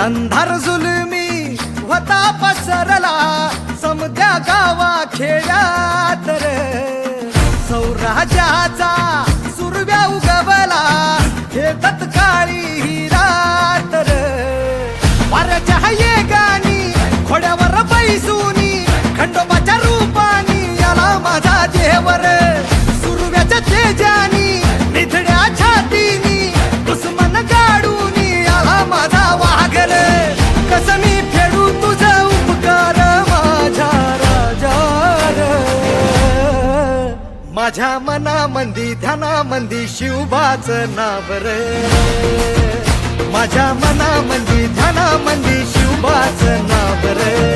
अंधार जुलमी होता पसरला समद्या गावा खेड्यात रे सौराज्याचा सुरव्या उगवला हे तत्काळी ही रात रे वाऱ्याच्या येगानी घोड्यावर बैसूनी खंडोबाच्या रूपानी आला माझा देवर सुरव्याच्या तेजानी निधड्या छातीनी दुश्मन गाडूनी आला माझा वाघर कसं मी फेडू तुझा उपकार माझ्या राजा माझ्या मनामंदी ध्यानामंदी शिवबाचं नाव रे माझ्या मनामंदी ध्यानामंदी शिवबाचं नाव रे